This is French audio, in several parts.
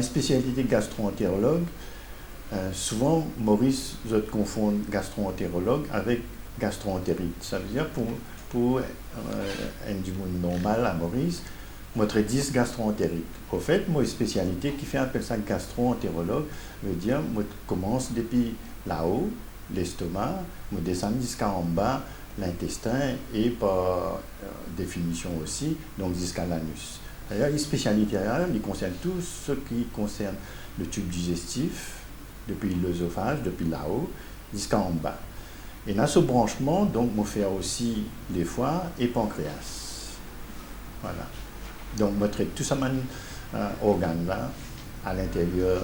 spécialité gastro-entérologue, souvent, Maurice, je confond gastro-entérologue avec gastro-entérite. Ça veut dire, pour un du monde normal à Maurice, moi, je 10 gastro-entérite. Au fait, moi, une spécialité qui fait appeler ça gastro-entérologue, veut dire, moi, je commence depuis là-haut, l'estomac, je descends jusqu'en bas, l'intestin, et par définition aussi, donc jusqu'à l'anus. D'ailleurs, les spécialités, ils concernent tout ce qui concerne le tube digestif, depuis l'œsophage, depuis là-haut, jusqu'en bas. Et dans ce branchement, donc, on fait aussi les foies et pancréas. Voilà. Donc, on traite tout ça, organes-là, à l'intérieur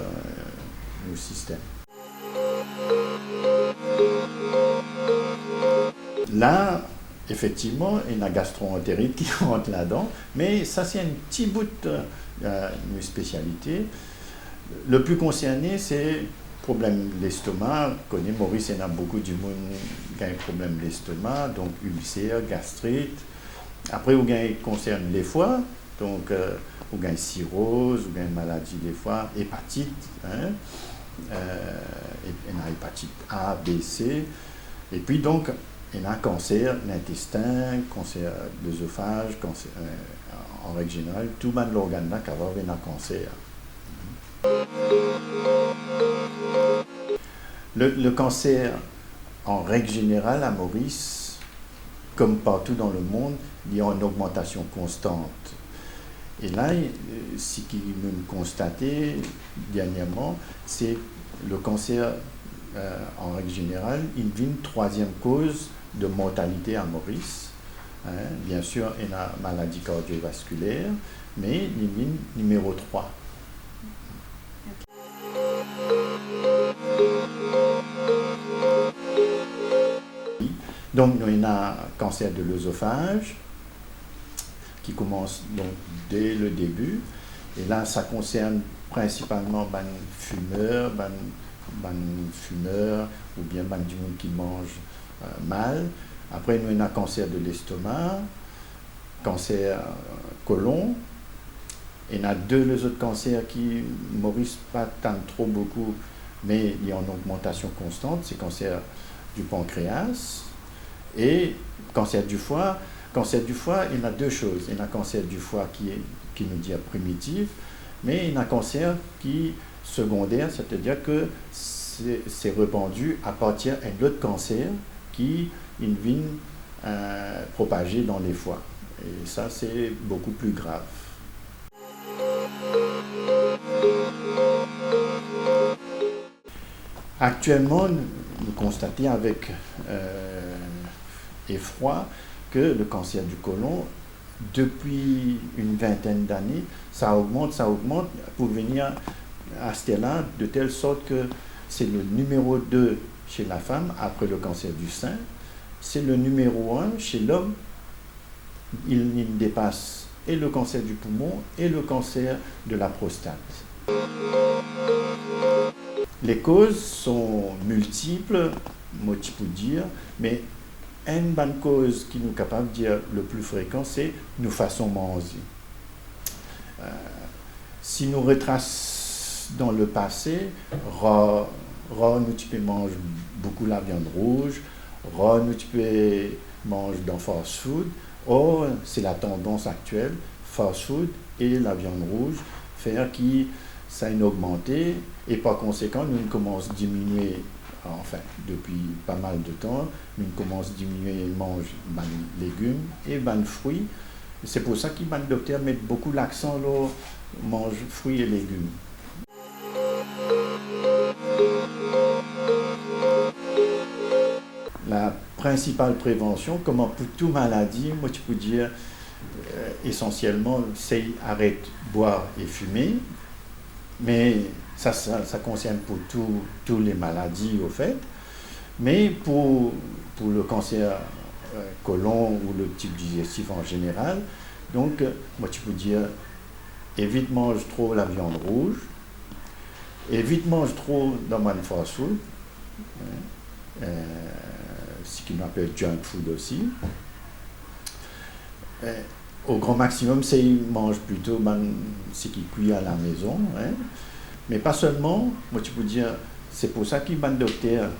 du système. Là, effectivement, il y a la gastro-entérite qui rentre là-dedans, mais ça, c'est un petit bout de spécialité. Le plus concerné, c'est le problème de l'estomac. Connaît Maurice, il y en a beaucoup du monde qui a un problème de l'estomac, donc ulcère, gastrite. Après, il concerne les foies, donc il y a cirrhose, il y a une maladie des foies, hépatite, hein, il y a hépatite A, B, C, et puis donc, il y a un cancer de l'intestin, cancer de l'œsophage, en règle générale, tout l'organe là qui va avoir un cancer. Le cancer, en règle générale, à Maurice, comme partout dans le monde, il y a une augmentation constante. Et là, ce qui nous constaté dernièrement, c'est le cancer, en règle générale, il devient une troisième cause de mortalité à Maurice. Hein. Bien sûr, il y a la maladie cardiovasculaire, mais il devient numéro 3. Donc, il y a un cancer de l'œsophage qui commence donc dès le début. Et là, ça concerne principalement les fumeurs ou bien du monde qui mange mal. Après, il y a un cancer de l'estomac, cancer côlon. Il y en a les autres cancers qui, Maurice, pas tant trop beaucoup, mais il y a une augmentation constante, c'est le cancer du pancréas et cancer du foie. Cancer du foie, il y a deux choses. Il y a un cancer du foie qui nous dit primitif, mais il y a un cancer qui est secondaire, c'est-à-dire que c'est répandu à partir d'un autre cancer qui vient propager dans les foies. Et ça, c'est beaucoup plus grave. Actuellement, nous constatons avec effroi que le cancer du côlon, depuis une vingtaine d'années, ça augmente pour venir à ce là de telle sorte que c'est le numéro 2 chez la femme après le cancer du sein, c'est le numéro 1 chez l'homme. Il dépasse et le cancer du poumon et le cancer de la prostate. Les causes sont multiples, moi je peux dire, mais une bonne cause qui nous est capable de dire le plus fréquent, c'est nos façons de manger. Si nous retraçons dans le passé, nous tu peux manger beaucoup la viande rouge, nous tu peux manger dans fast food. Or, c'est la tendance actuelle, fast food et la viande rouge, faire qui ça a augmenté et par conséquent, nous commençons à diminuer, enfin, depuis pas mal de temps, nous commençons à diminuer manger des légumes et des fruits. C'est pour ça que les docteurs mettent beaucoup l'accent sur manger fruits et légumes. La principale prévention, comme pour toute maladie, moi je peux dire essentiellement, c'est arrêter de boire et fumer, mais ça concerne pour toutes les maladies au fait, mais pour le cancer côlon ou le type digestif en général, donc moi je peux dire évite manger trop la viande rouge, évite manger trop dans le fast food, ce qu'on appelle junk food aussi. au grand maximum, c'est qu'ils mangent plutôt ce qui cuit à la maison. Hein. Mais pas seulement, moi tu peux dire, c'est pour ça qu'il y a un docteur,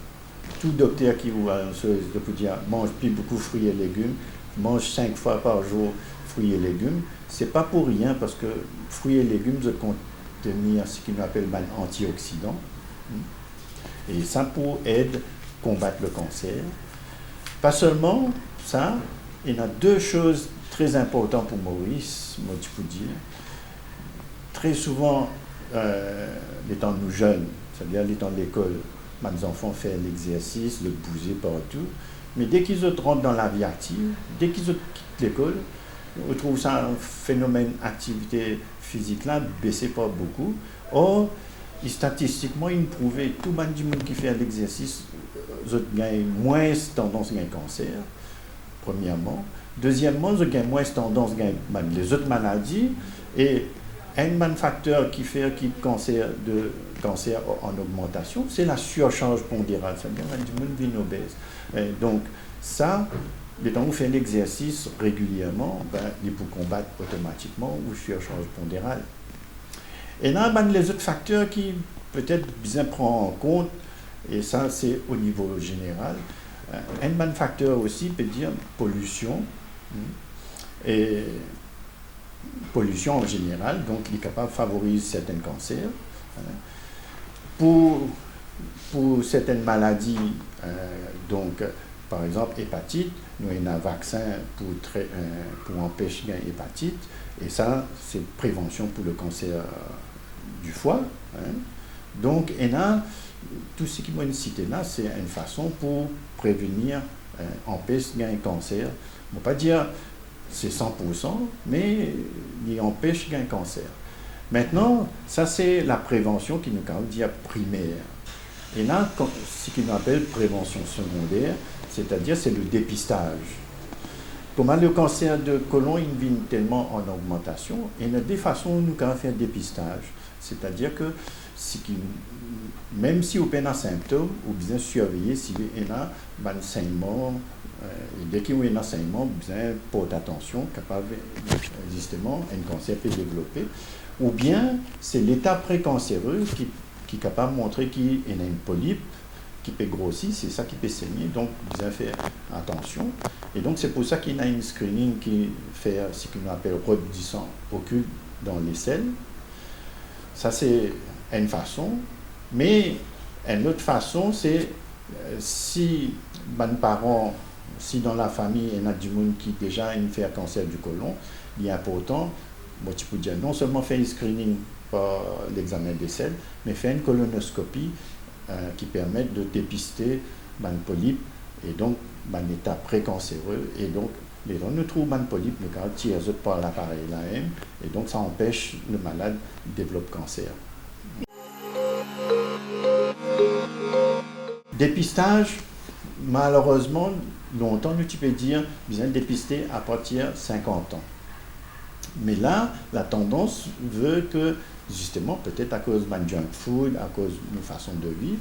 tout docteur qui vous peut dire, mange plus beaucoup de fruits et légumes, mange 5 fois par jour fruits et légumes. C'est pas pour rien, parce que fruits et légumes doivent contenir ce qu'on appelle antioxydants. Et ça pour aider à combattre le cancer. Pas seulement ça, il y a 2 choses très importantes pour Maurice, moi tu peux dire. Très souvent, les temps nous jeunes, c'est-à-dire les temps de l'école, mes enfants font l'exercice, le bouger partout, mais dès qu'ils rentrent dans la vie active, dès qu'ils quittent l'école, on trouve ça un phénomène d'activité physique là, baissé pas beaucoup. Or, statistiquement, ils prouvent que tout le monde qui fait l'exercice gagne moins tendance à gagner cancer, premièrement. Deuxièmement, ils gagnent moins tendance à gagner les autres maladies. Et un facteur qui fait que le cancer en augmentation, c'est la surcharge pondérale. C'est-à-dire que le monde vit obèse. Donc, ça, quand on fait l'exercice régulièrement, il faut combattre automatiquement ou surcharge pondérale. Et là, les autres facteurs qui peut-être bien prendre en compte, et ça c'est au niveau général, un facteur aussi peut dire pollution, et pollution en général, donc il est capable de favoriser certains cancers. Pour certaines maladies, donc par exemple hépatite, nous avons un vaccin pour empêcher l'hépatite, et ça c'est prévention pour le cancer du foie. Donc, et là, tout ce qui m'a cité là, c'est une façon pour prévenir, empêcher un cancer. On ne va pas dire c'est 100%, mais il empêche un cancer. Maintenant, ça c'est la prévention qui nous dit primaire. Et là, ce qu'on appelle prévention secondaire, c'est-à-dire c'est le dépistage. Comment le cancer de côlon il vient tellement en augmentation, et il y a des façons où nous pouvons faire dépistage. C'est-à-dire que même si vous avez un symptôme, vous bien surveiller si vous avez un saignement, et dès qu'il y a un saignement, vous bien porter attention, capable justement un cancer peut développer. Ou bien c'est l'état précancéreux qui est capable de montrer qu'il y a une polype qui peut grossir, c'est ça qui peut saigner, donc bien faire attention. Et donc c'est pour ça qu'il y a une screening qui fait ce qu'on appelle rod du sang occulte dans les selles. Ça c'est une façon, mais une autre façon c'est si parents, si dans la famille il y a du monde qui déjà a fait un cancer du côlon, il est important, moi tu peux dire non seulement faire un screening par l'examen des selles, mais faire une colonoscopie qui permet de dépister une polype et donc un état précancéreux, et donc les gens nous trouvent une polype, nous tirent par l'appareil là même, et donc ça empêche le malade de développer cancer. Dépistage, malheureusement, longtemps tu peux dire bien dépister à partir de 50 ans. Mais là, la tendance veut que, justement, peut-être à cause de junk food, à cause de nos façons de vivre,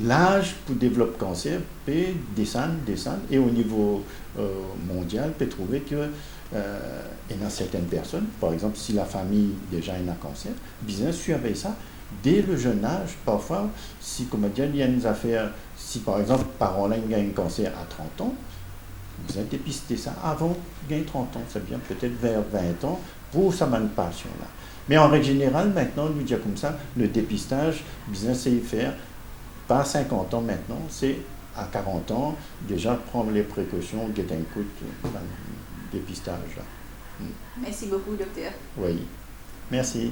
l'âge pour développer cancer peut descendre, et au niveau mondial, peut trouver que il y a certaines personnes, par exemple, si la famille déjà a un cancer, bien surveiller ça dès le jeune âge. Parfois, si, comme dire, il y a une affaire, si par exemple, parents-là ont un cancer à 30 ans, vous avez dépisté ça avant de gagner 30 ans, ça vient peut-être vers 20 ans pour sa manipulation-là. Mais en règle générale, maintenant, nous dire comme ça, le dépistage, bien c'est faire, pas à 50 ans maintenant, c'est à 40 ans, déjà prendre les précautions, get un coup de dépistage. Merci beaucoup, docteur. Oui, merci.